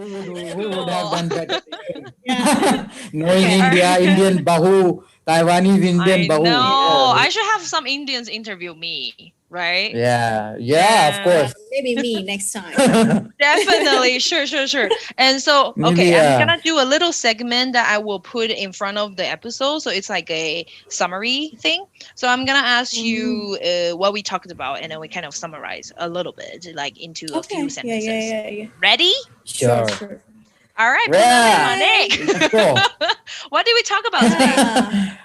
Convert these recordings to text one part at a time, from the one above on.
Who would have Cool. done better? Yeah. Knowing Okay. India, Indian Bahu, Taiwanese Indian I Bahu. Yeah. know. Oh, I should have some Indians interview me, right? yeah, yeah, of Yeah. course. Maybe me next time. Definitely. Sure, sure, sure. And so, okay, Maybe, I'm gonna do a little segment that I will put in front of the episode. So it's like a summary thing. So I'm gonna ask Mhm. you what we talked about, and then we kind of summarize a little bit, like into a few Okay. Yeah, yeah, sentences. yeah, yeah. Ready? Sure, sure. sure. All right, Poonam and Yeah, Okay. let's Manik. go. What did we talk about today? Yeah.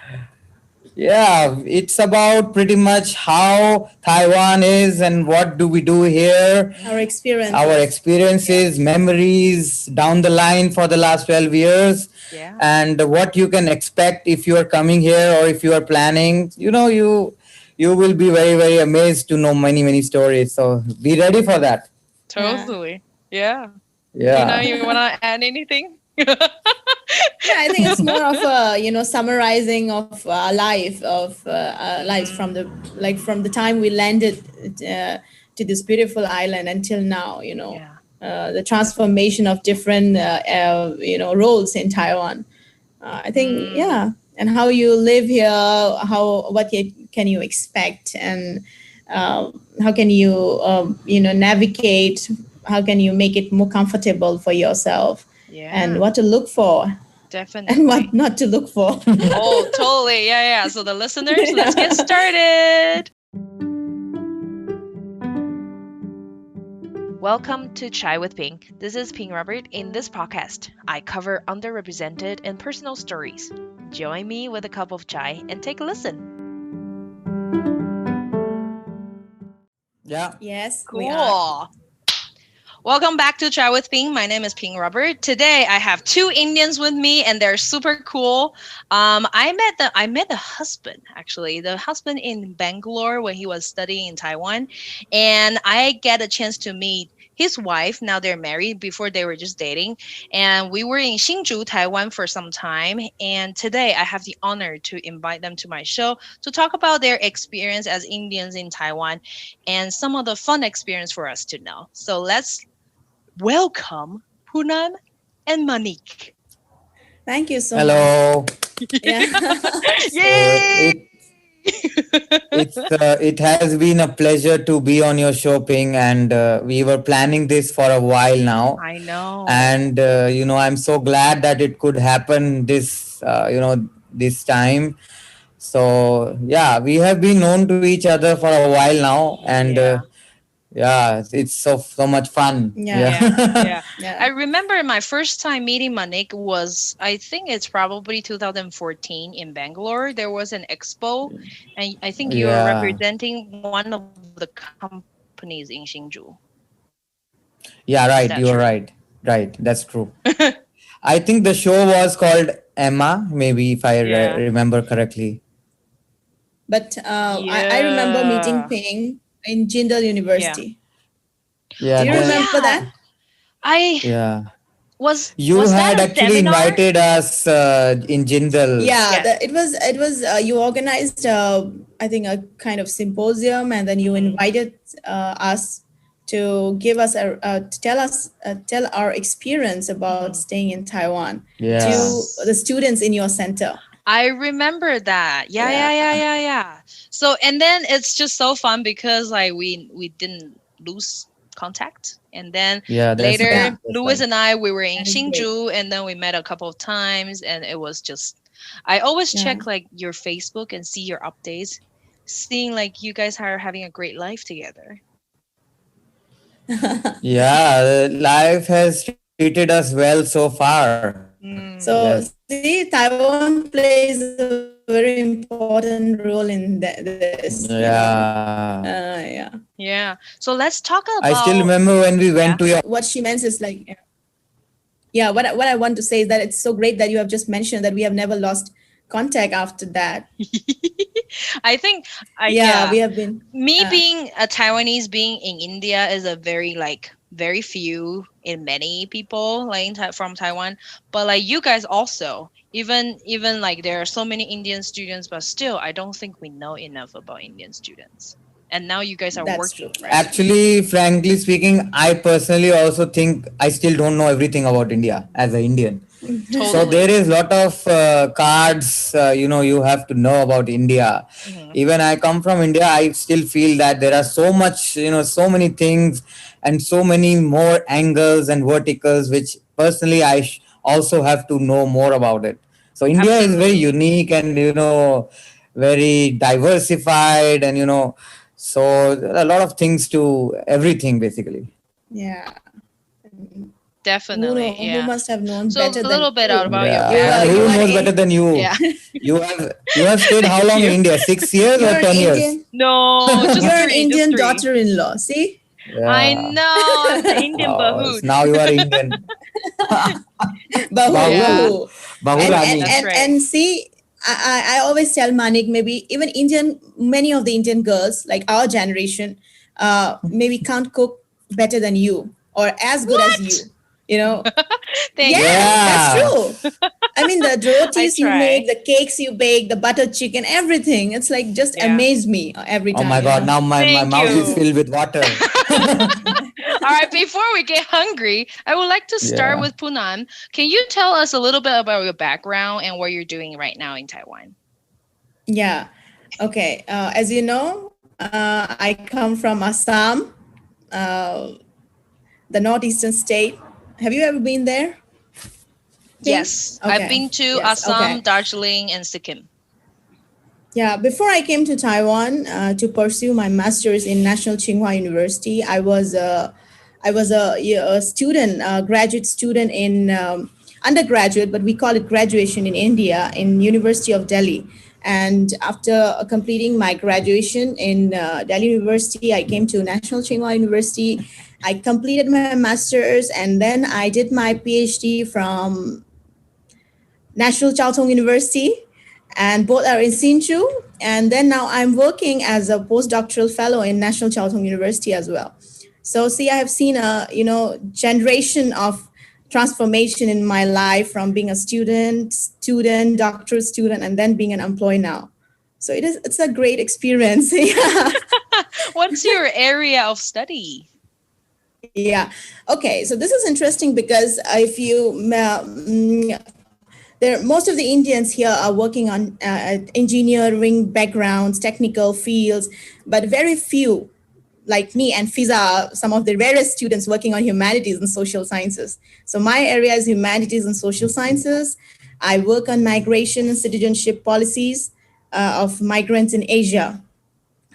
Yeah, it's about pretty much how Taiwan is and what do we do here, Our Mm, our experiences. Yeah. experiences, memories down the line for the last 12 years, yeah. and what you can expect if you are coming here or if you are planning. You will be very, very amazed to know many, many stories. So be ready for that. Yeah. Totally. Yeah. Yeah. You wanna add anything? Yeah, I think it's more of a summarizing of life of lives from Mm, the from the time we landed uh, to this beautiful island until now. yeah. The transformation of different roles in Taiwan. I think, Mm, yeah, and how you live here, can you expect, and how can you navigate, how can you make it more comfortable for yourself, and yeah. what to look for and what Definitely. not to look for. Oh, totally. Yeah, yeah. So the listeners, let's get started. Welcome to Chai with Ping. This is Ping Robert. In this podcast, I cover underrepresented and personal stories. Join me with a cup of chai and take a listen. Yeah. Yes, we are. Cool. Welcome back to Chat with Ping. My name is Ping Robert. Today I have two Indians with me, and they're super cool. I met the husband actually, the husband in Bangalore when he was studying in Taiwan, and I get a chance to meet his wife. Now they're married. Before they were just dating, and we were in Hsinchu, Taiwan for some time. And today I have the honor to invite them to my show to talk about their experience as Indians in Taiwan and some of the fun experience for us to know. So let's welcome Poonam and Manik. Thank you so much. Hello. Yeah. So Yay! it has been a pleasure to be on your shopping, and we were planning this for a while now, I know. and I'm so glad that it could happen this time. So yeah, we have been known to each other for a while now, and Yeah. yeah, it's so much fun. Yeah. Yeah. Yeah. Yeah. I Yeah. remember my first time meeting Manik was, I think it's probably 2014 in Bangalore. There was an expo, and I think you were Yeah, representing one of the companies in Hsinchu. Is yeah, that right, true? you're right, that's true. I think the show was called Emma, maybe, if I Yeah. remember correctly. But I remember meeting Yeah. Ping in Jindal Yeah. University. Yeah, Do you Oh the remember yeah. that? I yeah. You was that had a actually seminar? invited us in Jindal. Yeah, Yes. it was you organized I think a kind of symposium, and then you Mhm. invited us to give us to tell our experience about Mhm. staying in Taiwan Yeah. to the Yes. students in your center. I remember that. Yeah, Yeah. yeah, yeah, yeah, yeah. So and then it's just so fun because like we didn't lose contact. And then Yeah, that's right. later Yeah, That's Louis right. and I we were in that is great. Hsinchu, and then we met a couple of times, and it was just I always Yeah. check like your Facebook and see your updates, seeing like you guys are having a great life together. Yeah, life has treated us well so far. Mm, Yes. So see, Taiwan plays a very important role in this. Yeah. Yeah. yeah. So let's talk I still about remember when we went to yeah. your. What she meant is like, yeah, what I want to say is that it's so great that you have just mentioned that we have never lost contact after that. I think Yeah, yeah. we have been. Me being a Taiwanese being in India is a very few in many people like from Taiwan, but like you guys also even like there are so many Indian students, but still I don't think we know enough about Indian students. and now you guys are That's working, true. right? Actually, frankly speaking, I personally also think I still don't know everything about India as an Indian. So Totally. there is lot of cards, you have to know about India. Mhm. Even I come from India, I still feel that there are so much, so many things and so many more angles and verticals, which personally also have to know more about it. So India is very Absolutely. unique and, very diversified and, so there are a lot of things to everything basically. Yeah. Definitely. Who Yeah. must have known So better a than little bit out you? about your Yeah, You and are who you are knows background. better a, than you? Yeah. You have stayed how Thank long in you. India? 6 years or you're an 10 years? Indian. No, just You're an three, just Indian three. daughter-in-law. See, I Yeah. know. I'm the Indian Oh, bahoot. so now you are Indian. bahu Yeah. Bahu, bahu, Bahu and and Rani. That's and right. and see. I always tell Manik, maybe even Indian, many of the Indian girls, like our generation, maybe can't cook better than you or as good as What? you. You know, Thank you. yes, that's Yeah. true. I mean, the I rotis you make, try. the cakes you bake, the butter chicken, everything. It's like just Yeah. amaze me every Oh my time, God, now my Thank mouth is you. filled with water. All right, before we get hungry, I would like to start Yeah. with Poonam. Can you tell us a little bit about your background and what you're doing right now in Taiwan? Yeah. Okay. As you know, I come from Assam, uh, the northeastern state. Have you ever been there, Ping? Yes, I've Okay. been to Yes. Assam, Okay. Darjeeling, and Sikkim. Yeah. Before I came to Taiwan to pursue my master's in National Tsinghua University, I was a student, a graduate student in undergraduate, but we call it graduation in India in University of Delhi. And after completing my graduation in Delhi University, I came to National Tsinghua University. I completed my master's, and then I did my PhD from National Chiao Tung University, and both are in Hsinchu. And then now I'm working as a postdoctoral fellow in National Chiao Tung University as well. So see, I have seen a generation of transformation in my life from being a student, doctoral student, and then being an employee now. So it's a great experience. Yeah. What's your area of study? Yeah. Okay. So this is interesting because if you there most of the Indians here are working on engineering backgrounds, technical fields, but very few like me and Fiza are some of the rarest students working on humanities and social sciences. So my area is humanities and social sciences. I work on migration and citizenship policies of migrants in Asia.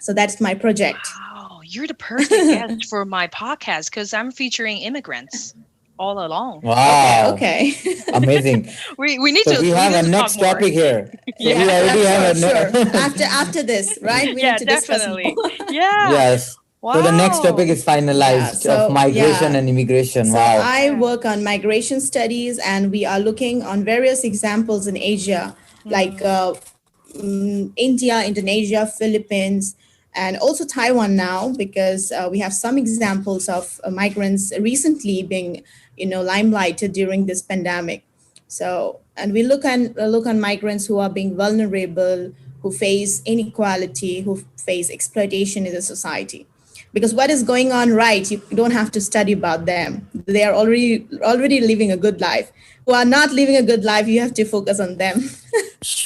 So that's my project. Wow, you're the perfect guest for my podcast because I'm featuring immigrants all along. Wow. Okay. We Amazing. need to So we we have need a to talk next more. topic here. So we Yeah. already have Sure, a sure. After this, right? We Yeah, need to discuss definitely. more. Yeah. Yes. So the next topic Wow. is finalized of migration and immigration. So Wow. I Yeah. work on migration studies, and we are looking on various examples in Asia, like Mm. India, Indonesia, Philippines, and also Taiwan now, because we have some examples of migrants recently being, limelighted during this pandemic. So, and we look on migrants who are being vulnerable, who face inequality, who face exploitation in the society. Because what is going on, right? You don't have to study about them. They are already living a good life. Who are not living a good life, you have to focus on them.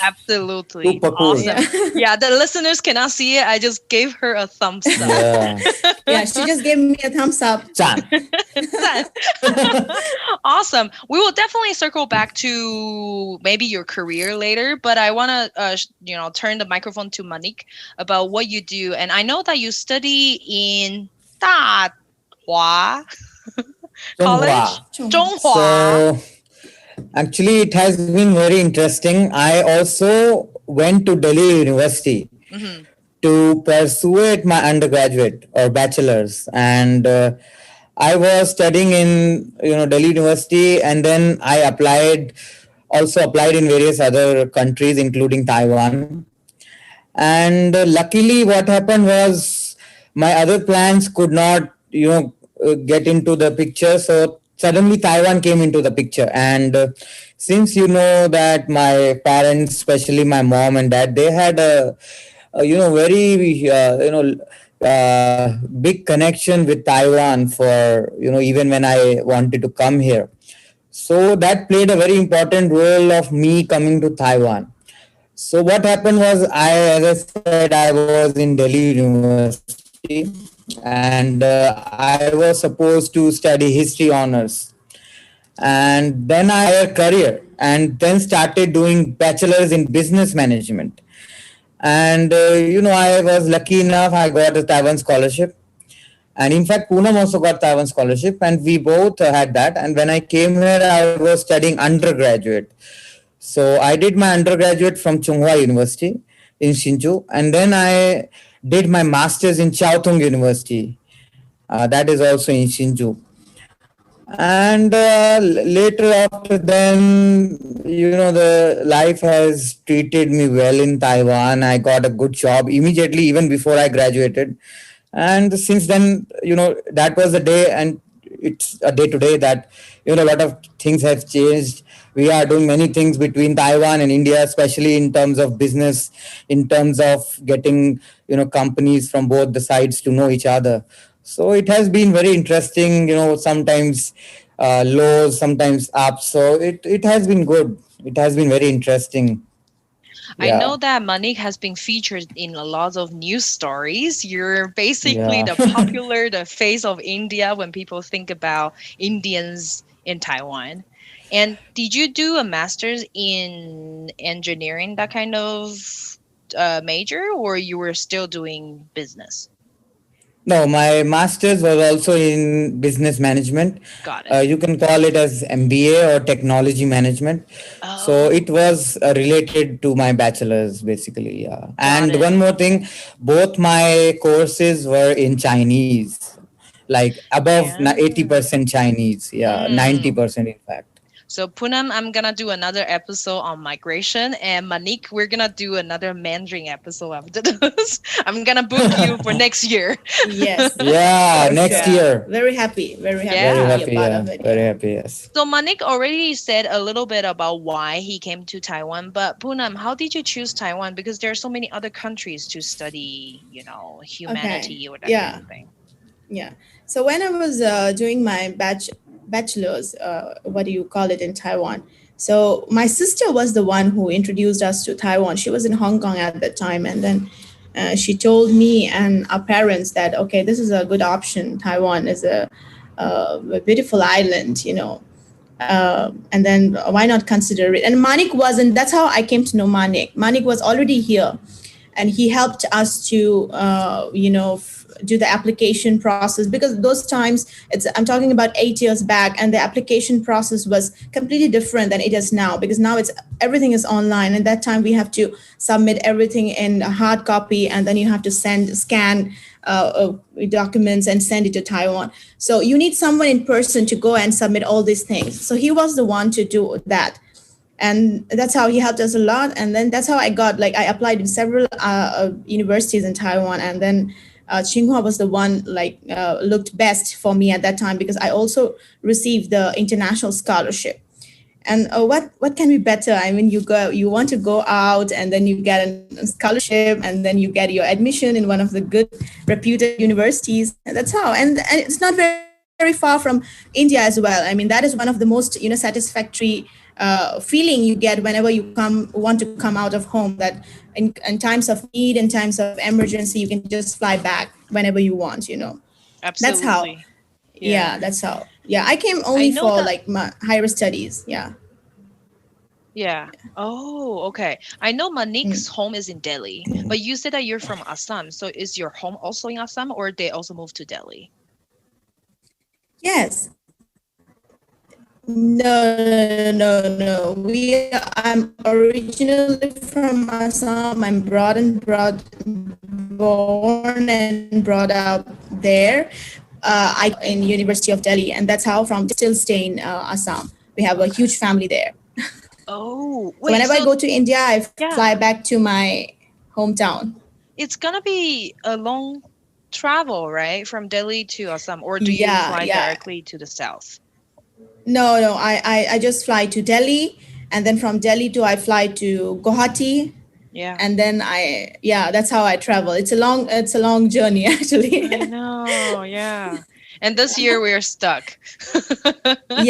Absolutely. Super cool. Awesome. Yeah. Yeah, the listeners cannot see it. I just gave her a thumbs up. Yeah. Yeah, she just gave me a thumbs up. Chan. Awesome. We will definitely circle back to maybe your career later, but I want to turn the microphone to Manik about what you do. And I know that you study in Dahua College, Zhonghua. Zhonghua. So actually, it has been very interesting. I also went to Delhi University Mhm. to pursue my undergraduate or bachelor's, and I was studying in Delhi University, and then I also applied in various other countries, including Taiwan. And luckily, what happened was my other plans could not get into the picture, so suddenly Taiwan came into the picture. And since you know that my parents, especially my mom and dad, they had a very big connection with Taiwan for, even when I wanted to come here. So that played a very important role of me coming to Taiwan. So what happened was, as I said, I was in Delhi University, and I was supposed to study history honors. And then I career, and then started doing bachelor's in business management. And I was lucky enough, I got a Taiwan scholarship. And in fact, Poonam also got Taiwan scholarship, and we both had that. And when I came here, I was studying undergraduate. So I did my undergraduate from Tsinghua University in Hsinchu, and then I did my master's in Chiao University. That is also in Hsinchu. And later after then, the life has treated me well in Taiwan. I got a good job immediately, even before I graduated. And since then, that was the day, and it's a day today that, a lot of things have changed. We are doing many things between Taiwan and India, especially in terms of business, in terms of getting, companies from both the sides to know each other. So it has been very interesting, sometimes lows, sometimes up. So it has been good. It has been very interesting. I Yeah. know that Manik has been featured in a lot of news stories. You're basically Yeah. the popular, the face of India when people think about Indians in Taiwan. And did you do a master's in engineering, that kind of major, or you were still doing business? No, my master's was also in business management. Got it. You can call it as MBA or technology management. So Oh, it was related to my bachelor's basically. Yeah. got And it. one more thing, both my courses were in Chinese, like above Yeah. 80% Chinese. Yeah, Mm. 90% in fact. So Poonam, I'm gonna do another episode on migration, and Manik, we're gonna do another Mandarin episode after this. I'm gonna book you for next year. Yes, Yeah, for next sure. Yeah. year. Very happy Very to Yeah. be a happy. part Yeah, of it. very Yeah. happy. Yes. So Manik already said a little bit about why he came to Taiwan, but Poonam, how did you choose Taiwan? Because there are so many other countries to study, Okay. humanity or that kind Yeah. of thing. Yeah. So when I was doing my bachelor's, what do you call it in Taiwan? So my sister was the one who introduced us to Taiwan. She was in Hong Kong at that time, and then she told me and our parents that okay, this is a good option. Taiwan is a beautiful island, and then why not consider it? And Manik wasn't. That's how I came to know Manik. Manik was already here, and he helped us to do the application process, because those times I'm talking about 8 years back, and the application process was completely different than it is now, because now it's everything is online, and that time we have to submit everything in a hard copy, and then you have to scan documents and send it to Taiwan. So you need someone in person to go and submit all these things. So he was the one to do that, and that's how he helped us a lot. And then that's how I applied in several universities in Taiwan, and then Tsinghua was the one looked best for me at that time, because I also received the international scholarship. And what can be better? I mean, you want to go out, and then you get a scholarship, and then you get your admission in one of the good reputed universities. And that's how. And it's not very far from India as well. I mean, that is one of the most satisfactory feeling you get whenever you want to come out of home. That in times of need, in times of emergency, you can just fly back whenever you want. That's how. Absolutely. Yeah, Yeah. that's how. Yeah, I came I only know for that. like my higher studies. Yeah. Yeah. Oh, okay. I know Mm. Manik's home is in Delhi, but you said that you're from Assam. So is your home also in Assam, or they also moved to Delhi? Yes. No. I'm originally from Assam. I'm born and brought up there. I in University of Delhi, and that's how from still stay in Assam. We have a Okay. huge family there. Oh, So wait. whenever I So go to India, I yeah, fly back to my hometown. it's gonna be a long travel, right, from Delhi to Assam, or do you Yeah, fly yeah. directly to the south? No. I just fly to Delhi, and then from Delhi to I fly to Guwahati, Yeah. And then that's how I travel. It's a long journey actually. I know. Yeah. And this year we are stuck.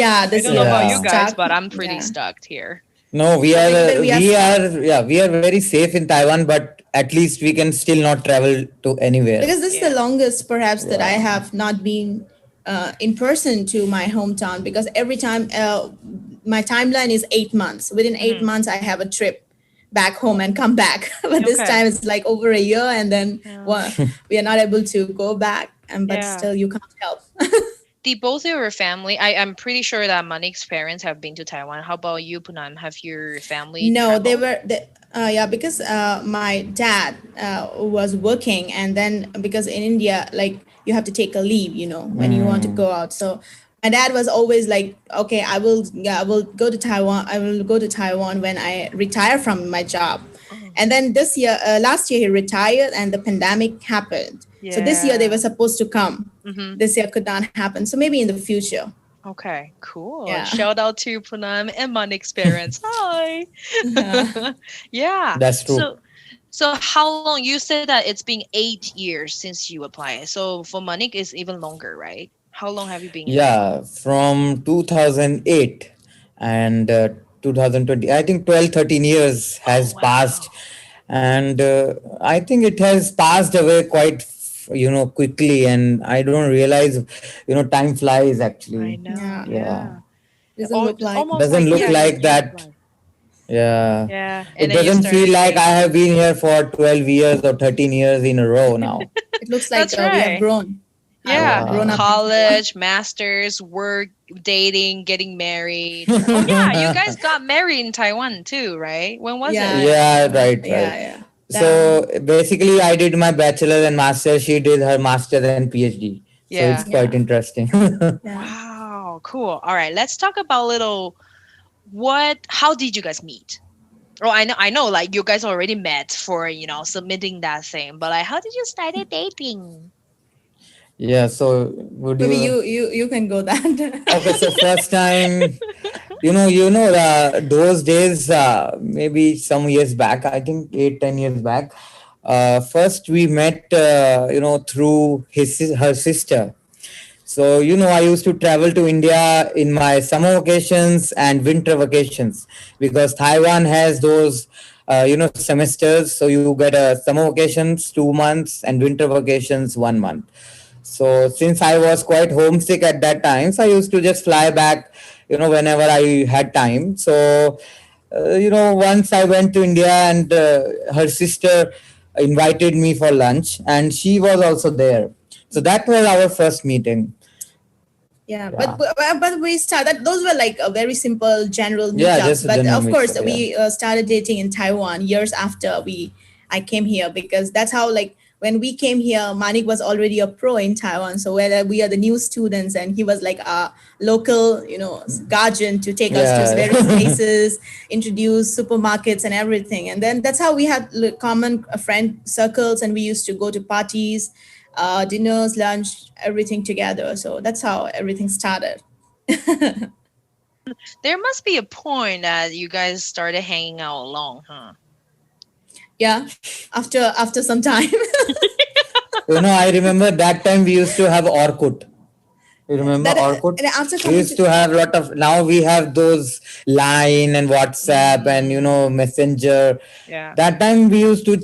Yeah, I this don't know year about we you Yeah. guys, stuck. but I'm pretty Yeah. stuck here. No, we So are basically we are stuck we are very safe in Taiwan, but at least we can still not travel to anywhere. because this is the Yeah. longest perhaps that I Yeah. have not been in person to my hometown, because every time my timeline is 8 months. Within eight Hmm. months, I have a trip back home and come back. But this Okay. time it's like over a year, and then Yeah. we are not able to go back. And but Yeah. still, you can't help. The both of your family, I'm pretty sure that Manik's parents have been to Taiwan. How about you, Punam? Have your family No, they traveled? were yeah, because my dad was working, and then because in India, like you have to take a leave, when you want to Mm. go out. So my dad was always like, okay, I will go to Taiwan. I will go to Taiwan when I retire from my job. Oh, And then last year he retired, and the pandemic happened. So this year they yeah. were supposed to come. Mm-hmm. This year could not happen. So maybe in the future. Okay, cool. Yeah. Shout out to Punam and Manik's parents. Hi. Yeah. That's true. So how long, you said that it's been 8 years since you applied. So for Manik it's even longer, right? How long have you been in Taiwan? Yeah, from 2008 and 2020, I think 12, 13 years Oh has passed. wow. And I think it has passed away quite, quickly. And I don't realize, time flies I actually. know, Yeah. Yeah. yeah. Doesn't Oh, look like. almost Doesn't like, look yeah, like years that. fly. Yeah. Yeah. And It then you doesn't started feel like I dating. have been here for 12 years or 13 years in a row now. It looks like That's we have right. grown. Yeah. Grown Yeah. up in Taiwan. College, masters, work, dating, getting married. Oh yeah, you guys got married in Taiwan too, right? When was it? Yeah, Yeah, right, yeah, right. yeah. That, So basically, I did my bachelor and master. She did her master and PhD. So it's Yeah. quite yeah, interesting. yeah. Wow, cool. All right, let's talk about a little how did you guys meet? Oh, I know, like you guys already met for, submitting that thing, but like how did you started dating? Yeah. So would Maybe you? you can go that. Okay. So first time, those days, maybe some years back. I think 8, 10 years back. First we met, through her sister. So, I used to travel to India in my summer vacations and winter vacations because Taiwan has those, semesters. So you get a summer vacations 2 months and winter vacations 1 month. So since I was quite homesick at that time, so I used to just fly back, whenever I had time. So, once I went to India and her sister invited me for lunch and she was also there. So that was our first meeting. Yeah, Yeah. but we started. Those were like a very simple general Yeah, meetups. just a But general of course, mixture. Yeah. we started dating in Taiwan years after I came here, because that's how, like, when we came here, Manik was already a pro in Taiwan. So whether we are the new students, and he was like a local, guardian to take us to various Yeah. places, introduce supermarkets and everything. And then that's how we had common friend circles, and we used to go to parties, dinners, lunch, everything together. So that's how everything started. There must be a point that you guys started hanging out alone, huh? Yeah, after some time. I remember that time we used to have Orkut. You remember that Orkut? and after We coming used to to have lot of. Now we have those Line and WhatsApp and Messenger. Yeah. That time we used to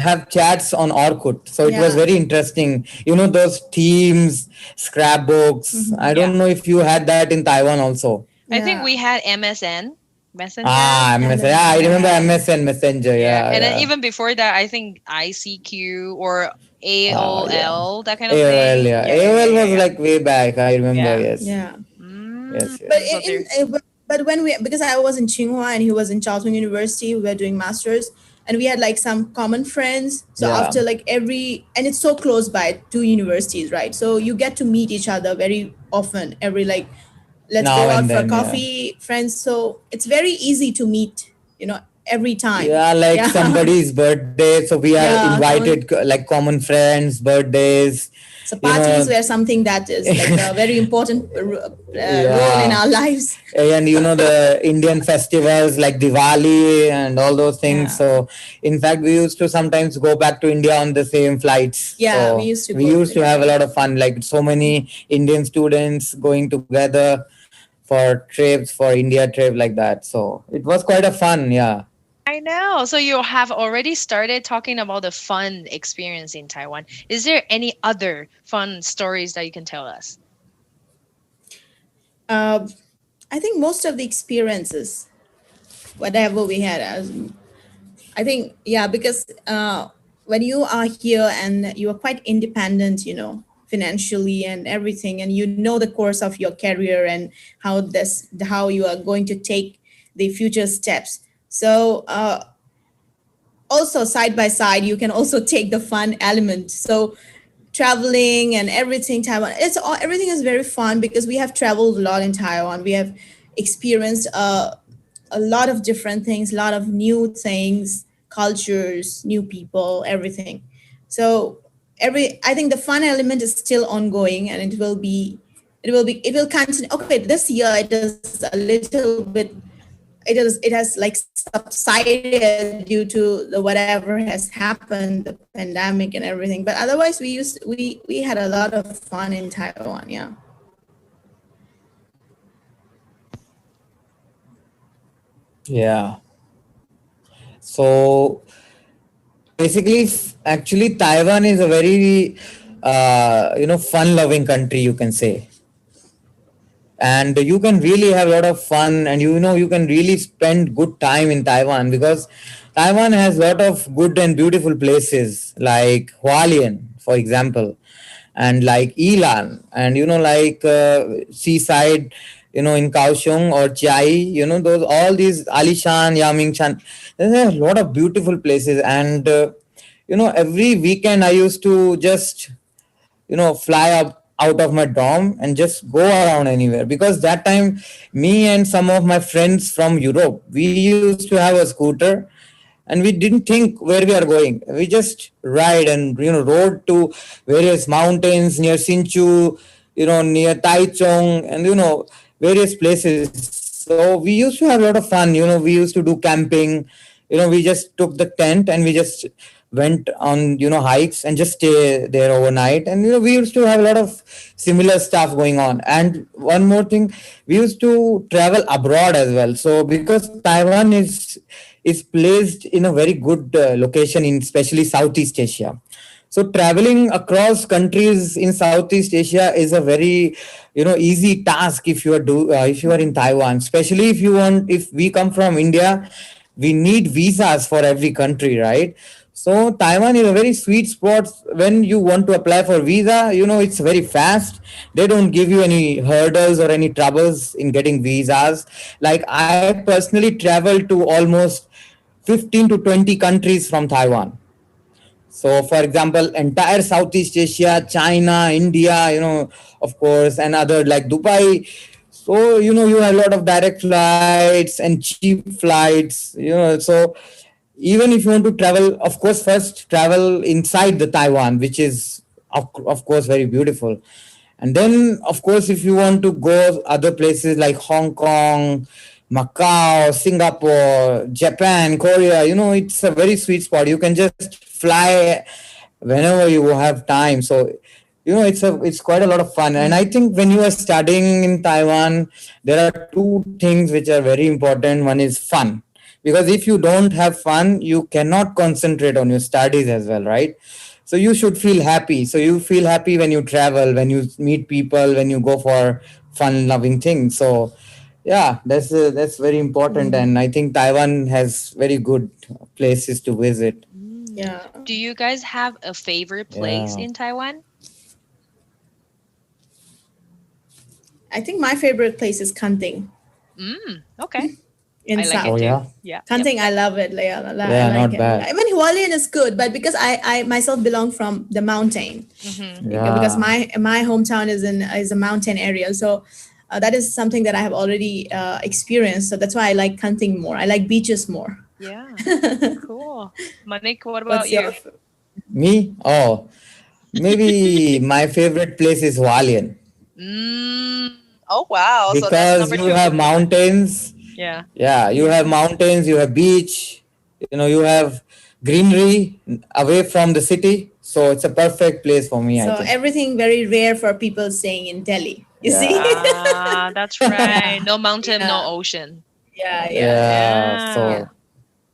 have chats on Orkut, so it was Yeah. very interesting. Those themes, scrapbooks. I Yeah. don't know if you had that in Taiwan also. I think Yeah. we had MSN Messenger. Ah, MSN. Yeah, I remember Yeah. MSN Messenger. Yeah. Yeah, And then yeah. even before that, I think ICQ or Yeah. AOL, that kind of AOL, thing. yeah. Yeah, yeah, yeah, AOL yeah, was yeah. like way back. I remember. Yeah. Yes, Yeah. Mm, yes, But yes. so there. when we, because I was in Tsinghua and he was in Charlton University, we were doing masters, and we had like some common friends. So Yeah. after like and it's so close by, two universities, right? So you get to meet each other very often. Every, like, let's Now go out and for then, yeah. coffee, friends. So it's very easy to meet, every time. Yeah, like Yeah. somebody's birthday. So we are Yeah. invited, like common friends, birthdays. So you parties know, were something that is like a very important role in yeah. our lives. And the Indian festivals like Diwali and all those things. Yeah. So in fact, we used to sometimes go back to India on the same flights. Yeah, we So used to we go used to have a together. lot of fun, like so many Indian students going together for trips, for India trip like that. So it was quite a fun, yeah. I know. So you have already started talking about the fun experience in Taiwan. Is there any other fun stories that you can tell us? Uh, I think most of the experiences, whatever we had, I think, yeah, because when you are here and you are quite independent, financially and everything, and you know the course of your career and how you are going to take the future steps. So also side by side, you can also take the fun element. So traveling and everything, Taiwan, everything is very fun because we have traveled a lot in Taiwan. We have experienced a lot of different things, a lot of new things, cultures, new people, everything. So I think the fun element is still ongoing, and it will continue. Okay, this year it is a little bit, it has like subsided due to the whatever has happened, the pandemic and everything. But otherwise, we had a lot of fun in Taiwan. Yeah. Yeah. So basically, actually, Taiwan is a very, fun-loving country, you can say, and you can really have a lot of fun, and you can really spend good time in Taiwan because Taiwan has a lot of good and beautiful places like Hualien, for example, and like Ilan, and like seaside, in Kaohsiung or Chiai, those all these Alishan, Yamingshan. There's a lot of beautiful places, and every weekend I used to just fly up out of my dorm and just go around anywhere, because that time me and some of my friends from Europe, we used to have a scooter, and we didn't think where we are going. We just ride and rode to various mountains near Sinchu, near Taichung, and various places. So we used to have a lot of fun. We used to do camping. We just took the tent and we just went on hikes and just stay there overnight. And we used to have a lot of similar stuff going on. And one more thing, we used to travel abroad as well. So because Taiwan is placed in a very good location in especially Southeast Asia. So traveling across countries in Southeast Asia is a very easy task if you are in Taiwan, especially if we come from India, we need visas for every country, right? So Taiwan is a very sweet spot when you want to apply for visa. It's very fast. They don't give you any hurdles or any troubles in getting visas. Like I personally traveled to almost 15 to 20 countries from Taiwan. So, for example, entire Southeast Asia, China, India, of course, and other like Dubai. So, you have a lot of direct flights and cheap flights, So, even if you want to travel, of course, first travel inside the Taiwan, which is, of course, very beautiful. And then, of course, if you want to go other places like Hong Kong, Macau, Singapore, Japan, Korea, it's a very sweet spot. You can just fly whenever you have time. So, it's quite a lot of fun. And I think when you are studying in Taiwan, there are two things which are very important. One is fun, because if you don't have fun, you cannot concentrate on your studies as well, right? So you should feel happy. So you feel happy when you travel, when you meet people, when you go for fun loving things. So yeah, that's very important, and I think Taiwan has very good places to visit. Mm. Yeah. Do you guys have a favorite place Yeah. in Taiwan? I think my favorite place is Kanting Okay. in I like it Oh South. too. yeah. Yeah. Yep. Kanting, I love it. Like, I Yeah, like not it. bad. I mean, Hualien is good, but because I myself belong from the mountain, Mm-hmm. because Yeah. my hometown is a mountain area, so that is something that I have already experienced. So that's why I like Kanting more. I like beaches more. Yeah. Cool. Manik, what about What's your you? Me? Oh, maybe my favorite place is Hualien Mm. Oh wow. So that's because number you two for have Poonam. mountains. Yeah. Yeah, you Yeah. have mountains, you have beach, you have greenery away from the city. So it's a perfect place for me, I So think. everything very rare for people staying in Delhi. You see? Yeah. Ah, that's right. No mountain, no Yeah. ocean. Yeah. Yeah. Yeah. Yeah. Yeah. Yeah. So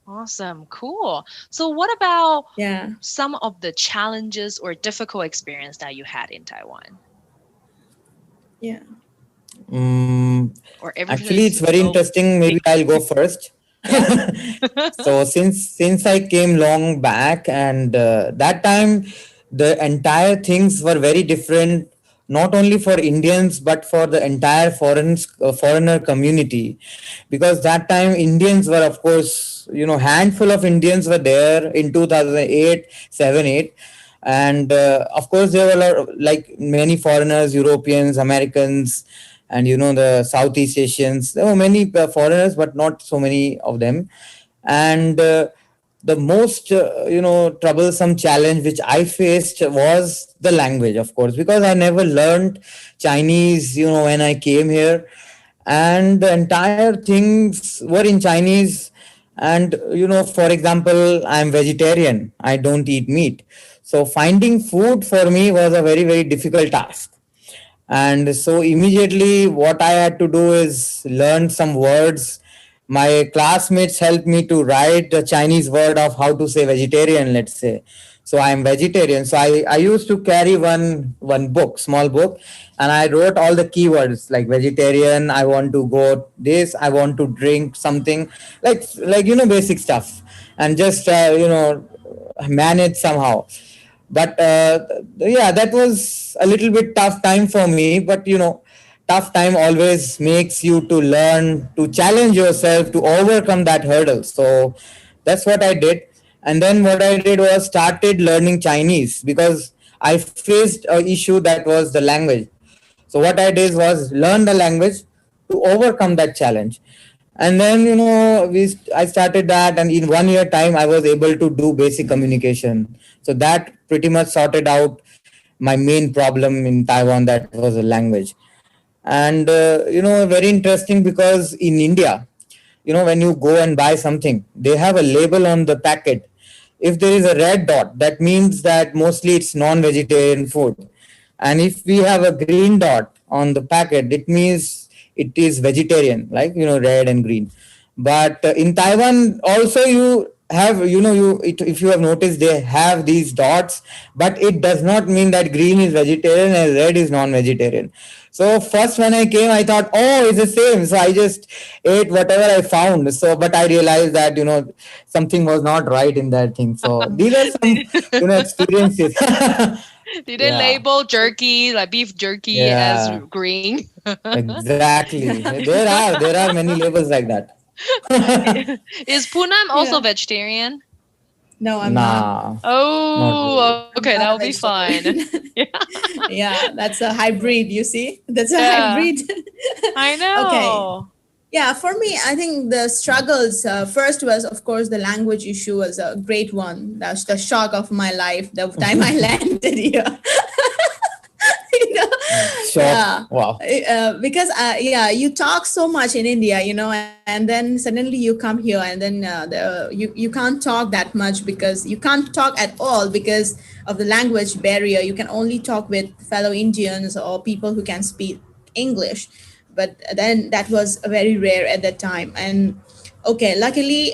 Awesome. Cool. So what about Yeah. some of the challenges or difficult experience that you had in Taiwan? Yeah. um, Or actually, everything's it's very so interesting. big. Maybe I'll go first. Yeah. So since I came long back, and that time the entire things were very different, not only for Indians but for the entire foreigner community, because that time Indians were, of course, handful of Indians were there in 2008, 7, 8. And of course there were like many foreigners, Europeans, Americans, and the Southeast Asians. There were many foreigners, but not so many of them. And the most troublesome challenge which I faced was the language, of course, because I never learned Chinese when I came here, and the entire things were in Chinese. And for example, I'm vegetarian, I don't eat meat, so finding food for me was a very, very difficult task. And so immediately what I had to do is learn some words. My classmates helped me to write the Chinese word of how to say vegetarian, let's say. So I am vegetarian. So I used to carry one book, small book, and I wrote all the keywords like vegetarian, I want to go this, I want to drink something, like basic stuff, and just manage somehow. But yeah, that was a little bit tough time for me. But tough time always makes you to learn, to challenge yourself, to overcome that hurdle. So that's what I did. And then what I did was started learning Chinese, because I faced a issue, that was the language. So what I did was learn the language to overcome that challenge. And then I started that, and in 1 year time I was able to do basic communication. So that pretty much sorted out my main problem in Taiwan, that was the language. And very interesting, because in India, when you go and buy something, they have a label on the packet. If there is a red dot, that means that mostly it's non-vegetarian food. And if we have a green dot on the packet, it means it is vegetarian, like red and green. But in Taiwan also, you have if you have noticed, they have these dots, but it does not mean that green is vegetarian and red is non-vegetarian. So first when I came, I thought, oh, it's the same. So I just ate whatever I found. So but I realized that something was not right in that thing. So these are some Did experiences. did they Yeah, label jerky, like beef jerky, as yeah, green? exactly. There are many labels like that. Is Poonam also Yeah. vegetarian? No, I'm not. Nah, not really. Oh, okay, I'm not that'll a be fun. vegetarian. Yeah. Yeah, that's a hybrid. You see, that's a Yeah, hybrid. I Okay. know. Yeah, for me, I think the struggles first was, of course, the language issue was a great one. That's the shock of my life. The time I landed here, you know, Shock. yeah, Wow. because yeah, you talk so much in India, and then suddenly you come here, and then you can't talk that much, because you can't talk at all because of the language barrier. You can only talk with fellow Indians or people who can speak English, but then that was very rare at that time. And okay, luckily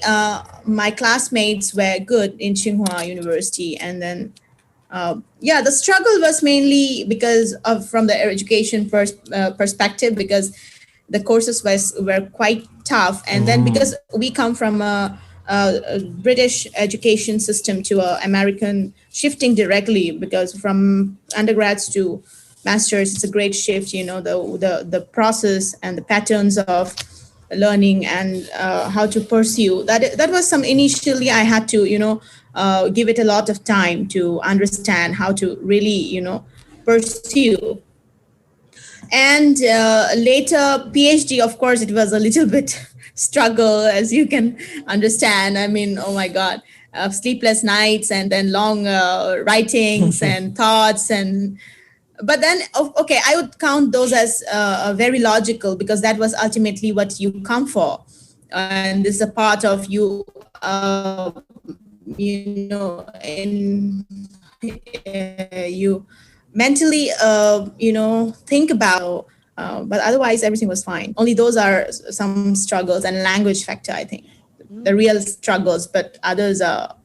my classmates were good in Tsinghua University, and then yeah, the struggle was mainly because of from the education perspective, because the courses were quite tough, and then Mm. because we come from a British education system to a American, shifting directly, because from undergrads to masters, it's a great shift. The process and the patterns of learning, and how to pursue that was some initially I had to give it a lot of time to understand how to really pursue. And later PhD, of course, it was a little bit struggle, as you can understand. I mean, oh my god, sleepless nights and then long writings and thoughts. And but then okay, I would count those as very logical, because that was ultimately what you come for, and this is a part of you, you mentally think about. But otherwise everything was fine. Only those are some struggles, and language factor, I think, the real struggles. But others are,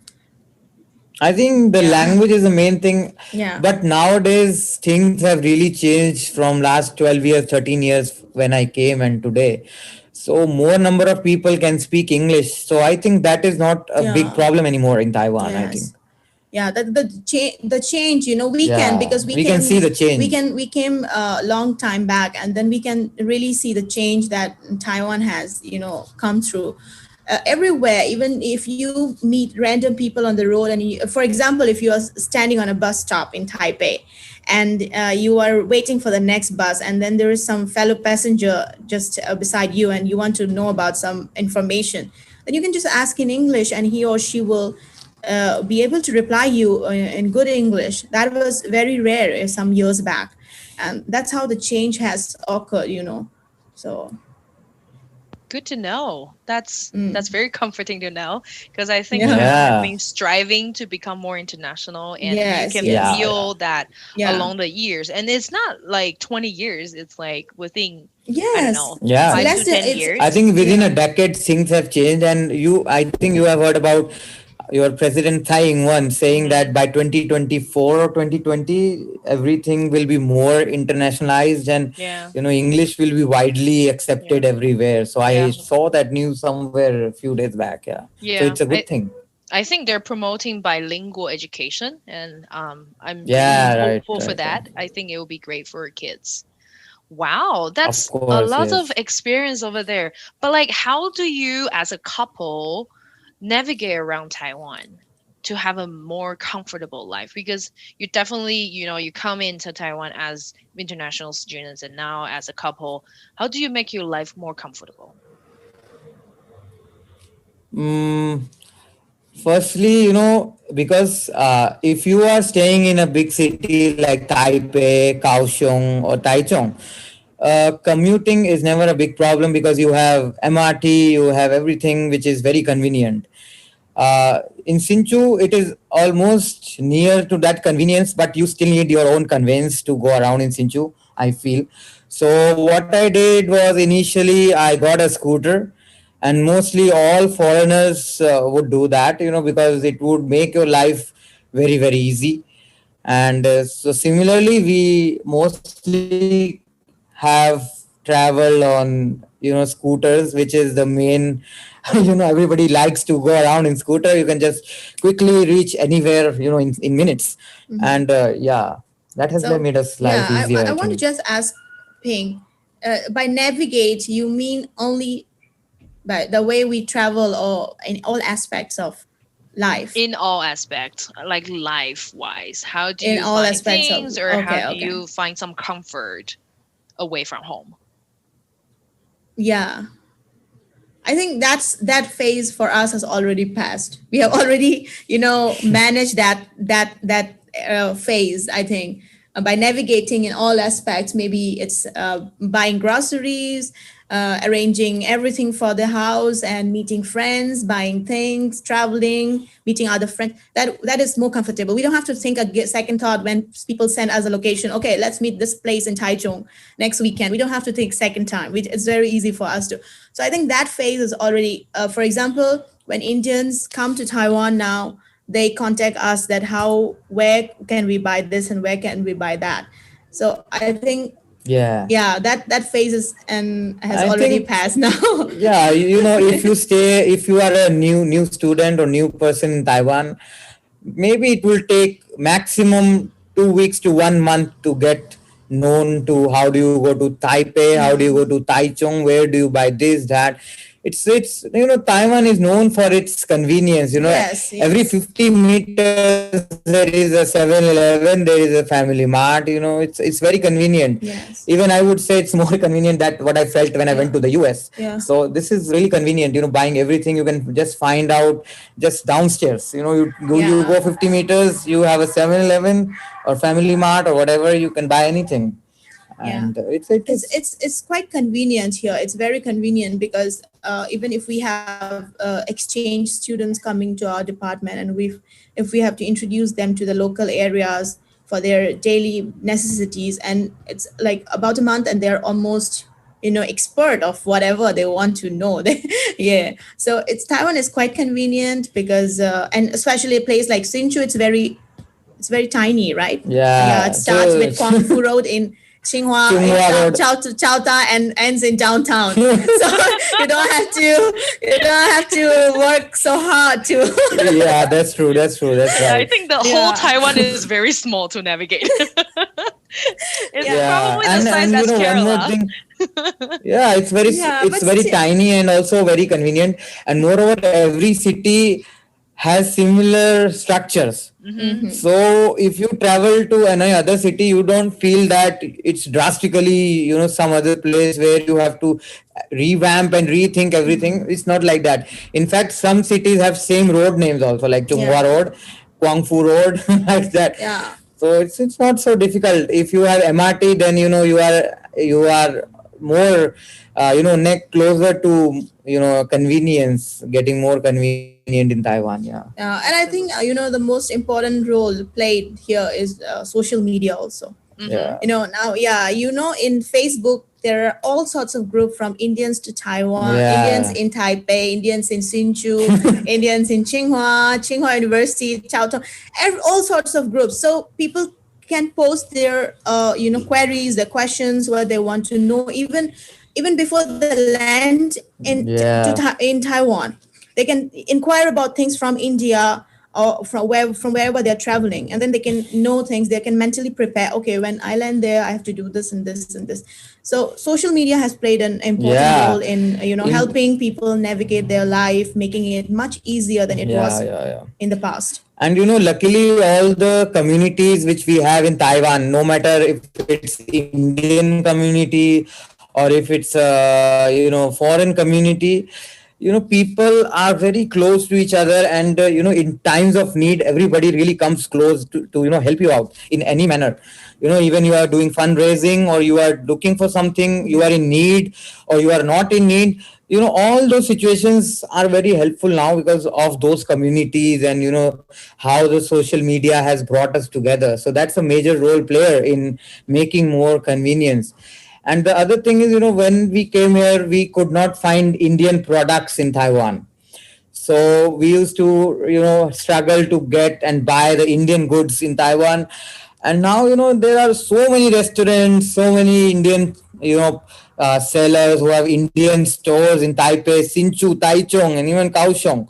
I think the yeah. language is the main thing. Yeah. But nowadays things have really changed from last 12 years, 13 years when I came and today. So more number of people can speak English. So I think that is not a big Yeah. problem anymore in Taiwan, I think. Yes. Yeah, the change, we can, Yeah, because we we can came, see the change. we came a long time back, and then we can really see the change that Taiwan has come through everywhere. Even if you meet random people on the road, and for example, if you are standing on a bus stop in Taipei, and you are waiting for the next bus, and then there is some fellow passenger just beside you, and you want to know about some information, then you can just ask in English, and he or she will be able to reply you in good English. That was very rare some years back, and that's how the change has occurred. So, Good to know. That's mm, very comforting to know, because I think yeah, Taiwan has Yeah, been striving to become more international, and you yes, can yes, yeah, yeah. feel that yeah, along the years. And it's not like 20 years, it's like within, I don't yes. know, It's Yeah, 5 to less than 10 it's I years. think within a yeah, decade things have changed, and I think you have heard about your president Tsai Ing-wen saying that Hmm. by 2024 or 2020 everything will be more internationalized, and Yeah. English will be widely Yeah. accepted everywhere. So I Yeah. saw that news somewhere a few days back. Yeah, so it's Yeah. a good I thing. I think they're promoting bilingual education, and I'm really Yeah, right, hopeful for right, right. that. I think it will be great for kids. Wow, Of that's a course, lot of yes. experience over there. But like, how do you, as a couple, navigate around Taiwan to have a more comfortable life? Because you definitely, you come into Taiwan as international students, and now as a couple, how do you make your life more comfortable? Mm, Firstly, because if you are staying in a big city like Taipei, Kaohsiung, or Taichung, commuting is never a big problem because you have MRT, you have everything which is very convenient. In Sinchu, it is almost near to that convenience, but you still need your own conveyance to go around in Sinchu, I feel. So, what I did was initially I got a scooter, and mostly all foreigners would do that, because it would make your life very, very easy. And so, similarly, we mostly have traveled on scooters, which is the main everybody likes to go around in scooter. You can just quickly reach anywhere in minutes. mhm. And yeah, that has So made us life yeah, easier, I I want to think. just ask Ping, by navigate you mean only by the way we travel, or in all aspects of life? In all aspects, like life wise, how do In you all find aspects of, things, or how okay, do okay, you find some comfort away from home? yeah. I think that phase for us has already passed. We have already, managed that phase. I think by navigating in all aspects. Maybe it's buying groceries, arranging everything for the house, and meeting friends, buying things, traveling, meeting other friends. That is more comfortable. We don't have to think a second thought when people send us a location. Okay, let's meet this place in Taichung next weekend. We don't have to think second time. It's very easy for us to. So I think that phase is already. For example, when Indians come to Taiwan now, they contact us that where can we buy this and where can we buy that. So I think, Yeah, yeah, that phase is and has I already think, passed now. yeah, if you are a new student or new person in Taiwan, maybe it will take maximum 2 weeks to 1 month to get known to how do you go to Taipei, how do you Yeah. go to Taichung, where do you buy this, that. it's Taiwan is known for its convenience. Yes, Every yes, 50 meters there is a 7-Eleven, there is a Family Mart. It's very convenient. Even yes. I would say it's more convenient that what I felt when I went to Yeah, the US. yeah, So this is really convenient. Buying everything you can just find out just downstairs. You yeah. go 50 meters, you have a 7-Eleven or Family Mart or whatever. You can buy anything, Yeah, and it's quite convenient here. It's very convenient because even if we have exchange students coming to our department, and if we have to introduce them to the local areas for their daily necessities, and it's like about a month, and they're almost expert of whatever they want to know. Yeah, so it's Taiwan is quite convenient because and especially a place like Hsinchu, it's very tiny, right? Yeah, it yeah. starts So with Kwang Fu Road in Tsinghua, Chunghwa Road. Chao Ta, and ends in downtown. So you don't have to work so hard to. Yeah, that's true. That's true. That's I right. think the whole Yeah, Taiwan is very small to navigate. It's yeah, Yeah, probably the size and as one more Kerala. thing. Yeah, yeah, it's but very still, tiny and also very convenient. And moreover, every city has similar structures. Hmm. hmm, So if you travel to any other city, you don't feel that it's drastically, some other place where you have to revamp and rethink everything. It's not like that. In fact, some cities have same road names also, like Chunghwa yeah, Road, Guangfu Road, like that. yeah. So it's not so difficult. If you have MRT, then you are more neck closer to convenience, getting more convenient in Taiwan. Yeah. And I think the most important role played here is social media also. Hmm. Yeah. Now, yeah, in Facebook there are all sorts of groups, from Indians to Taiwan, Indians Yeah. in Taipei, Indians in Hsinchu, Indians in Tsinghua University, Chaotong, all sorts of groups. So people can post their queries, their questions, what they want to know, even before the land Yeah. in Taiwan. They can inquire about things from India, or from wherever they're traveling, and then they can know things. They can mentally prepare. Okay, when I land there, I have to do this and this and this. So social media has played an important role Yeah. in In helping people navigate their life, making it much easier than it Yeah, was yeah, yeah. in the past. And luckily, all the communities which we have in Taiwan, no matter if it's Indian community or if it's foreign community, people are very close to each other, and in times of need, everybody really comes close to help you out in any manner. Even you are doing fundraising, or you are looking for something, you are in need, or you are not in need. All those situations are very helpful now because of those communities, and how the social media has brought us together. So that's a major role player in making more convenience. And the other thing is, when we came here, we could not find Indian products in Taiwan. So we used to, struggle to get and buy the Indian goods in Taiwan. And now, there are so many restaurants, so many Indian, sellers who have Indian stores in Taipei, Hsinchu, Taichung, and even Kaohsiung.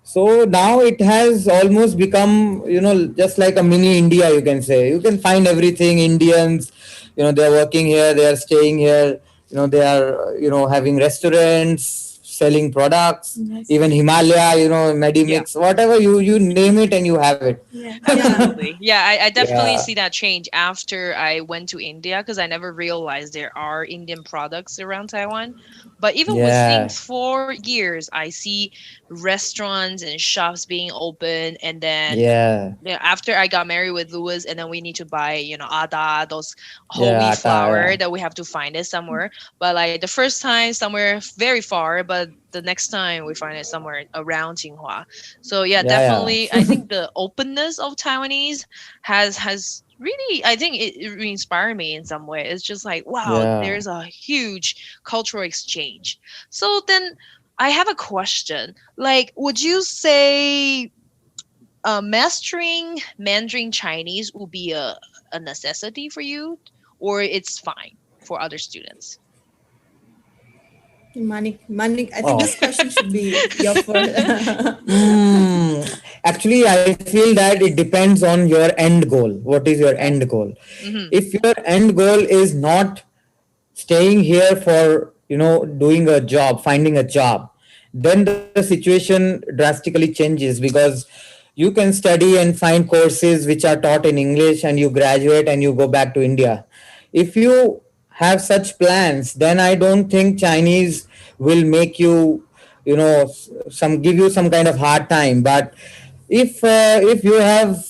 So now it has almost become, just like a mini India, you can say. You can find everything. Indians, they're working here, they are staying here, they are, having restaurants, selling products, Yes. even Himalaya, Yeah. Medimix, whatever you name it and you have it. Yeah, yeah, Absolutely. Yeah, I definitely Yeah. see that change after I went to India because I never realized there are Indian products around Taiwan. But even within Yeah. 4 years, I see restaurants and shops being open. And then Yeah. after I got married with Louis, and then we need to buy, ada, those whole Yeah. wheat Atta, flour yeah. that we have to find it somewhere. But like the first time somewhere very far, but the next time we find it somewhere around Tsinghua. So yeah, Yeah. definitely. I think the openness of Taiwanese has really, I think it inspired me in some way. It's just like, wow, Yeah. there's a huge cultural exchange. So then I have a question. Like, would you say mastering Mandarin Chinese will be a necessity for you, or it's fine for other students? Manik, I think Oh. this question should be your first. Actually, I feel that it depends on your end goal. What is your Okay. end goal? Mm-hmm. If your end goal is not staying here for doing a job, finding a job, then the situation drastically changes, because you can study and find courses which are taught in English and you graduate and you go back to India. If you have such plans, then I don't think Chinese will make you, some give you some kind of hard time. But if you have,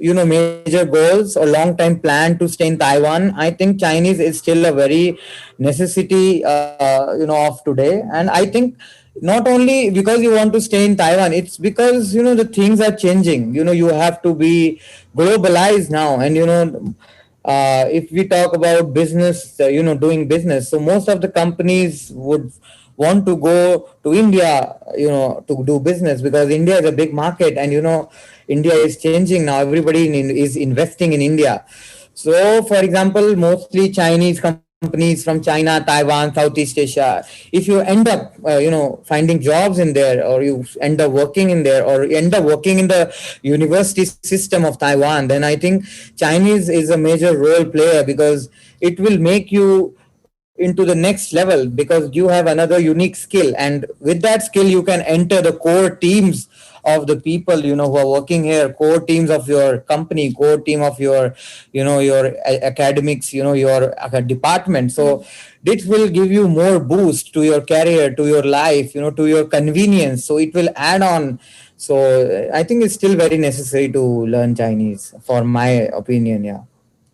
major goals or long time plan to stay in Taiwan, I think Chinese is still a very necessity, of today. And I think not only because you want to stay in Taiwan, it's because the things are changing. You have to be globalized now. And if we talk about business, doing business, so most of the companies would want to go to India, to do business, because India is a big market. And India is changing now. Everybody is investing in India. So, for example, mostly Chinese companies from China, Taiwan, Southeast Asia, if you end up, finding jobs in there, or you end up working in there, or you end up working in the university system of Taiwan, then I think Chinese is a major role player, because it will make you into the next level, because you have another unique skill, and with that skill you can enter the core teams of the people who are working here, core teams of your company, core team of your academics, your department. So this will give you more boost to your career, to your life, to your convenience, so it will add on. So I think it's still very necessary to learn Chinese, for my opinion. Yeah.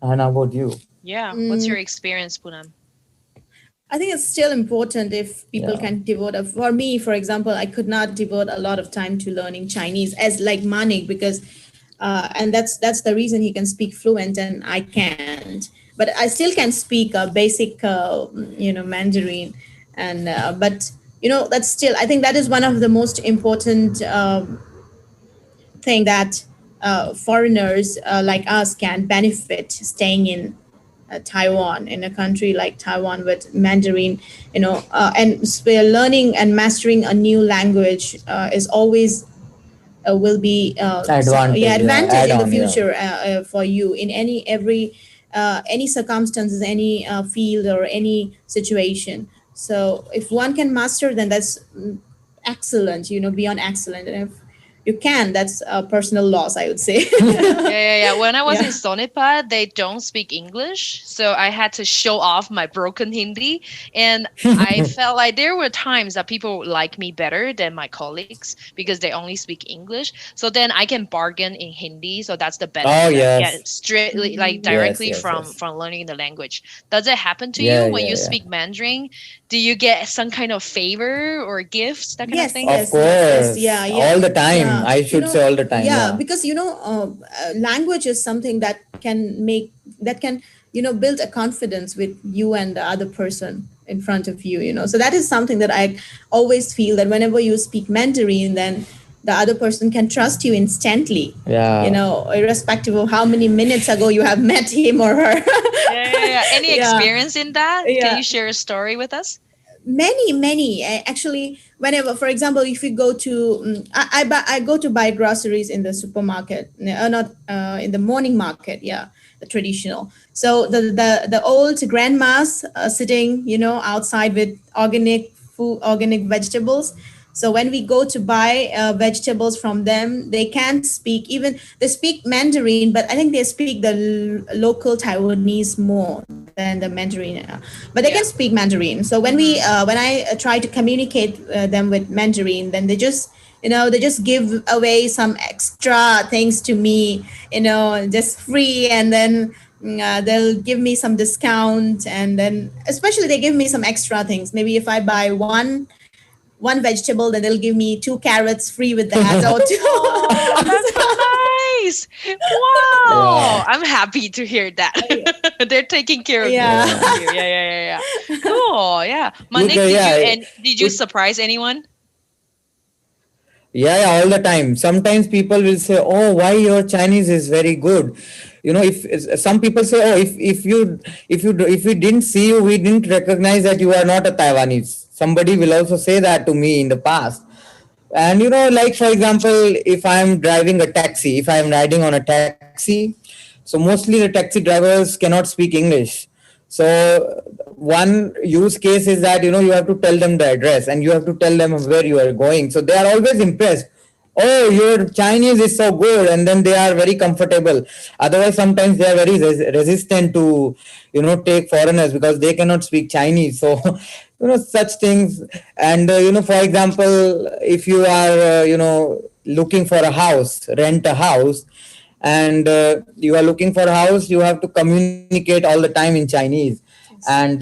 And how about you? Yeah. What's your experience, Poonam? I think it's still important if people can devote for me, for example, I could not devote a lot of time to learning Chinese as like Manik, because and that's the reason he can speak fluent and I can't. But I still can speak a basic Mandarin, and but that's still, I think that is one of the most important thing that foreigners like us can benefit staying in Taiwan, in a country like Taiwan with Mandarin, and we're learning and mastering a new language is always will be advantage in the future for you in any circumstances, any field or any situation. So if one can master, then that's excellent, beyond excellent. And if you can, that's a personal loss, I would say. Yeah. When I was in Sonipa, they don't speak English, so I had to show off my broken Hindi, and I felt like there were times that people like me better than my colleagues because they only speak English. So then I can bargain in Hindi, so that's the benefit I get strictly, like directly from learning the language. Does it happen to you when you speak Mandarin? Do you get some kind of favor or gifts, that kind of thing? Of course. Yeah. All the time. I should say all the time. Yeah, because language is something that can build a confidence with you and the other person in front of you. So that is something that I always feel, that whenever you speak Mandarin, then the other person can trust you instantly. Yeah. Irrespective of how many minutes ago you have met him or her. Yeah. Any experience in that? Can you share a story with us? Many actually. Whenever, for example, if you go to I go to buy groceries in the supermarket, not in the morning market, the traditional. So the old grandmas sitting outside with organic food, organic vegetables. So when we go to buy vegetables from them, they can't speak, even they speak Mandarin, but I think they speak the local Taiwanese more than the Mandarin, but they can speak Mandarin. So when I try to communicate them with Mandarin, then they just give away some extra things to me, just free, and then they'll give me some discount, and then especially they give me some extra things. Maybe if I buy one vegetable, then they'll give me 2 carrots free with that. Or two. Oh, that's so nice. Wow. I'm happy to hear that. They're taking care of you. Yeah. Cool. Yeah. Manik, did you surprise anyone? Yeah, all the time. Sometimes people will say, "Oh, why your Chinese is very good." If some people say, "Oh, if we didn't see you, we didn't recognize that you are not a Taiwanese." Somebody will also say that to me in the past. And like for example, if I'm driving a taxi, if I'm riding on a taxi, so mostly the taxi drivers cannot speak English. So one use case is that you have to tell them the address and you have to tell them where you are going, so they are always impressed. Oh, your Chinese is so good, and then they are very comfortable. Otherwise, sometimes they are very resistant to take foreigners because they cannot speak Chinese. So such things. And for example, if you are looking for a house, rent a house, and you are looking for a house, you have to communicate all the time in Chinese. And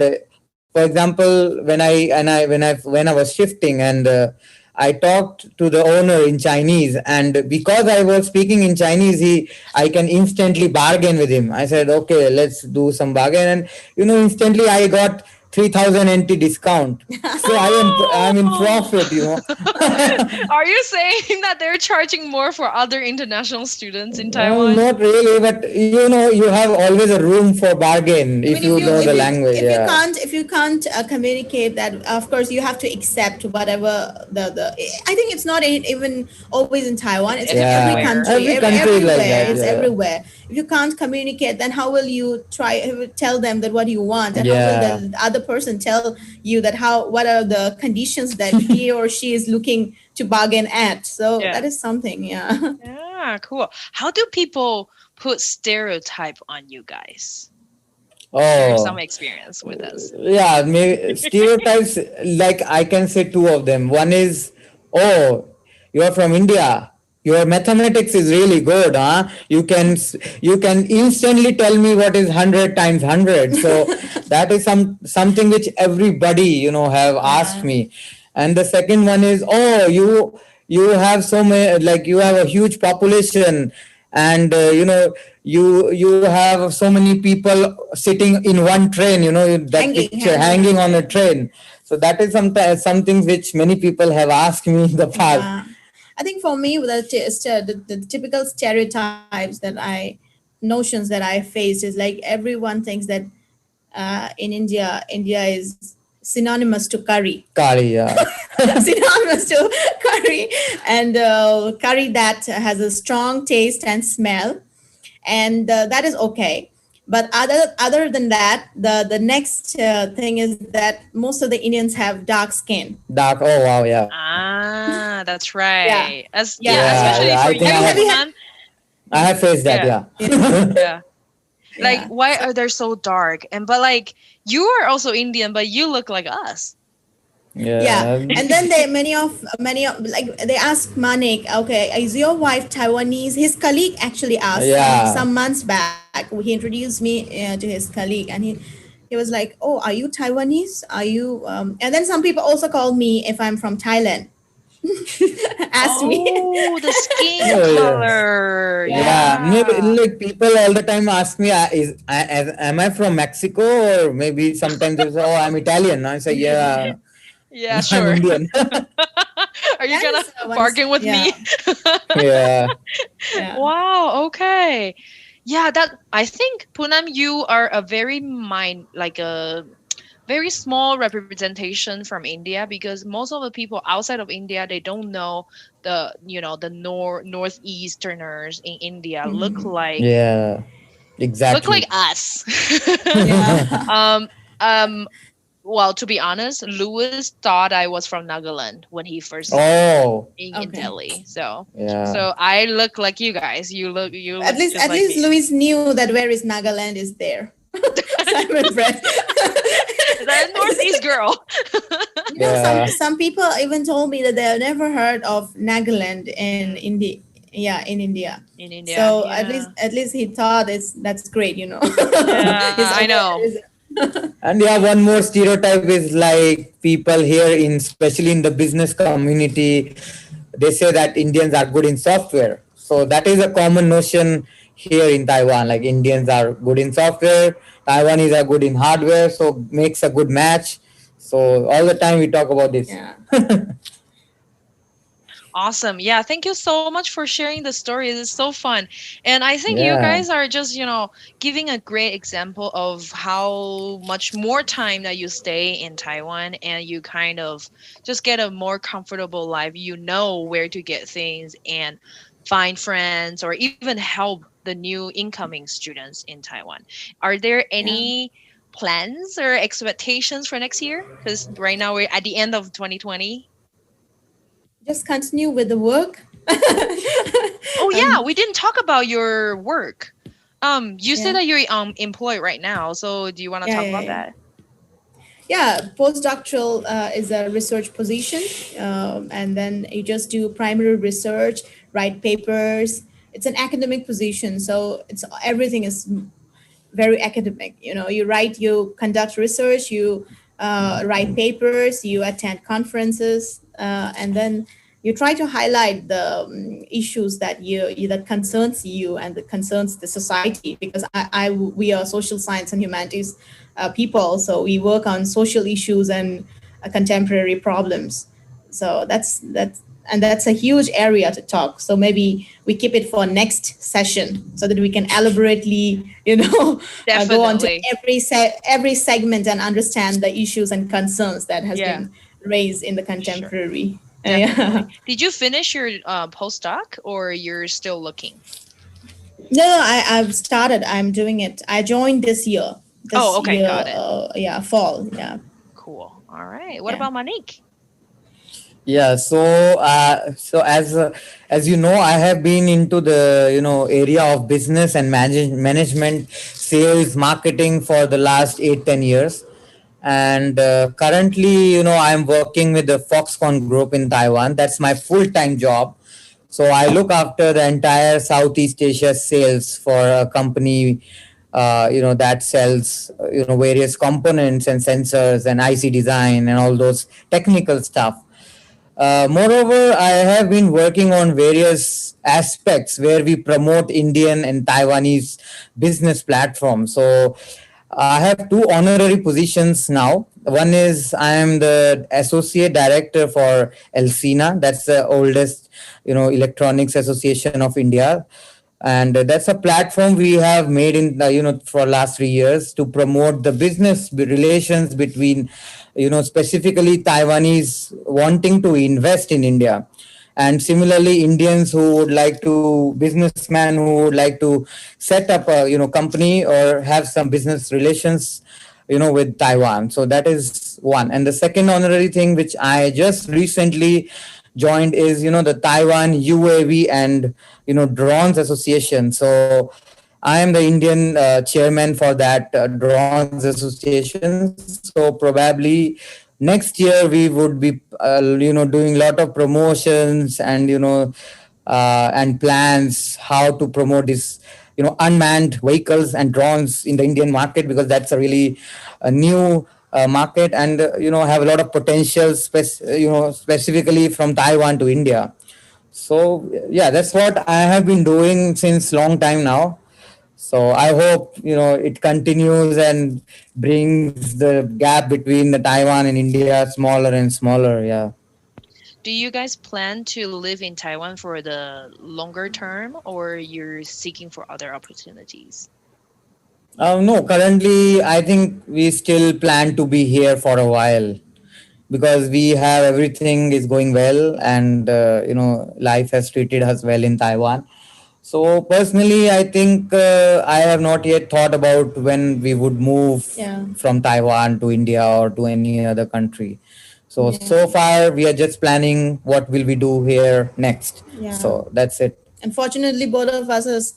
for example, when I was shifting, and I talked to the owner in Chinese, and because I was speaking in Chinese, I can instantly bargain with him. I said, okay, let's do some bargain, and instantly I got 3,000 NT discount. So I'm in profit. Are you saying that they're charging more for other international students in Taiwan? Not really, but you have always a room for bargain if you know the language. If you can't communicate that, of course you have to accept whatever the. I think it's not even always in Taiwan. It's in every country. Everywhere. Like that, it's everywhere. If you can't communicate, then how will you tell them that what you want, and how will the other person tell you that what are the conditions that he or she is looking to bargain at? So that is something. Yeah, cool. How do people put stereotype on you guys? Share some experience with us. Yeah, maybe stereotypes, like I can say two of them. One is, oh, you are from India, your mathematics is really good, huh? You can instantly tell me what is 100 times 100. So that is something which everybody have asked me. And the second one is, oh, you have so many, like you have a huge population, and you have so many people sitting in one train, that picture hanging on a train. So that is something which many people have asked me in the past. I think for me, the typical stereotypes notions that I faced is like everyone thinks that in India is synonymous to curry. Curry, yeah. Synonymous to curry, and curry that has a strong taste and smell, and that is okay. But other than that, the next thing is that most of the Indians have dark skin. Dark. Oh wow, yeah. Ah, that's right. Especially I for you, I have faced that. Yeah. Like, why are they so dark? But like, you are also Indian, but you look like us. Yeah. And then many of like they asked Manik, okay, is your wife Taiwanese? His colleague actually asked some months back. He introduced me to his colleague, and he was like, oh, are you Taiwanese? Are you and then some people also called me if I'm from Thailand. Asked me. Oh, the skin color. Maybe like people all the time ask me, am I from Mexico? Or maybe sometimes they say, oh, I'm Italian. I say, yeah. Yeah, sure. I'm Indian. Are you gonna bargain with me? Yeah. Wow. Okay. Yeah. That I think, Poonam, you are a very very small representation from India, because most of the people outside of India, they don't know the northeasterners in India look like exactly look like us. Well, to be honest, Louis thought I was from Nagaland when he first in Delhi. So I look like you guys. You look at least Louis knew that where is Nagaland is there. I'm impressed. The Northeast girl. Some people even told me that they have never heard of Nagaland in India. Yeah, in India. So at least he thought that's great, I know. And one more stereotype is like people here especially in the business community, they say that Indians are good in software. So that is a common notion here in Taiwan. Like Indians are good in software, Taiwanese are good in hardware, so makes a good match. So all the time we talk about this. Awesome. Yeah, thank you so much for sharing the story. It's so fun. And I think you guys are just, giving a great example of how much more time that you stay in Taiwan, and you kind of just get a more comfortable life. You know where to get things and find friends, or even help the new incoming students in Taiwan. Are there any plans or expectations for next year? Because right now we're at the end of 2020. Just continue with the work. Oh yeah, um, we didn't talk about your work. You said yeah, that you're employed right now, so do you want to yeah, talk yeah, about yeah. that? Yeah, postdoctoral is a research position, and then you just do primary research, write papers. It's an academic position, so it's everything is very academic. You conduct research, you write papers, you attend conferences, and then you try to highlight the issues that concerns you and that concerns the society. Because we are social science and humanities people, so we work on social issues and contemporary problems. So that's a huge area to talk. So maybe we keep it for next session so that we can elaborately, go on to Definitely. every segment and understand the issues and concerns that has Yeah, been raised in the sure. contemporary. Definitely. Yeah. Did you finish your postdoc or you're still looking? No, I've started. I'm doing it. I joined this year. Oh, This okay, year, got it. yeah, fall. Yeah, Cool. All right. What yeah. about Manik? Yeah, so as you know, I have been into the area of business and management, sales, marketing for the last 8-10 years, and currently, I'm working with the Foxconn Group in Taiwan. That's my full time job. So I look after the entire Southeast Asia sales for a company, that sells various components and sensors and IC design and all those technical stuff. Moreover, I have been working on various aspects where we promote Indian and Taiwanese business platforms. So I have two honorary positions now. One is I am the associate director for Elsina. That's the oldest, electronics association of India, and that's a platform we have made in for last 3 years to promote the business relations between specifically Taiwanese wanting to invest in India, and similarly Indians who would like to businessmen who would like to set up a company or have some business relations with Taiwan. So that is one. And the second honorary thing which I just recently joined is the Taiwan UAV and drones association. So I am the Indian chairman for that drones association. So probably next year we would be doing a lot of promotions and and plans how to promote this unmanned vehicles and drones in the Indian market, because that's a really a new market, and have a lot of potential specifically from Taiwan to India. So yeah, that's what I have been doing since long time now. So I hope it continues and brings the gap between the Taiwan and India smaller and smaller. Yeah. Do you guys plan to live in Taiwan for the longer term or you're seeking for other opportunities? No, currently I think we still plan to be here for a while, because we have everything is going well, and life has treated us well in Taiwan. So personally, I think I have not yet thought about when we would move Yeah, from Taiwan to India or to any other country. So yeah, far we are just planning what will we do here next. yeah. So that's it. Unfortunately, both of us has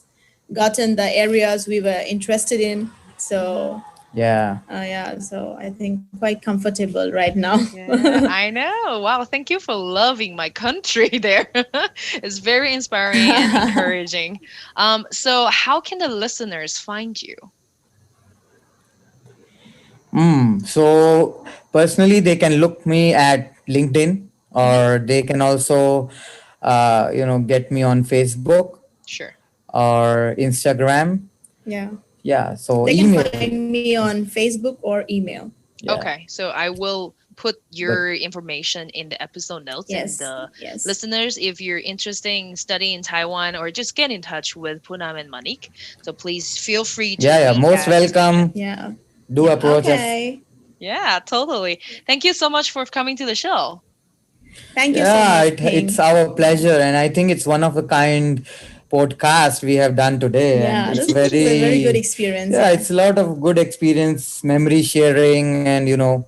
gotten the areas we were interested in. Mm-hmm. So, Yeah. yeah, so I think quite comfortable right now. Yeah, I know. Wow, thank you for loving my country there. It's very inspiring and encouraging. So how can the listeners find you? So personally, they can look me at LinkedIn, Hmm. or they can also, get me on Facebook Sure. or Instagram. Yeah. Yeah. So They can email. find me on Facebook or email. Yeah. Okay, so I will put But your information in the episode notes, and Yes. the Yes. listeners, if you're interested in studying in Taiwan or just get in touch with Poonam and Manik, so please feel free to yeah, read most that description. welcome. Yeah. Do approach us. Okay. Yeah, totally. Thank you so much for coming to the show. Thank you so Yeah, much, it's Ping. our Yeah. pleasure, and I think it's one of a kind podcast we have done today. Yeah, And this it's is a very good very, experience. yeah, it's a lot of good experience, memory sharing, and, And I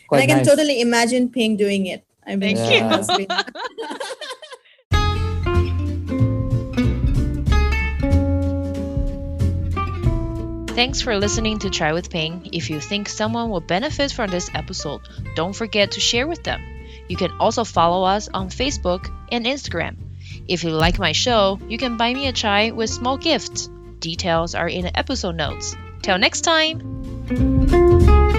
quite can nice. totally imagine Ping doing it. I mean, Thank she you. must be. Thanks for listening to Try with Ping. If you think someone will benefit from this episode, don't forget to share with them. You can also follow us on Facebook and Instagram. If you like my show, you can buy me a chai with small gifts. Details are in the episode notes. Till next time!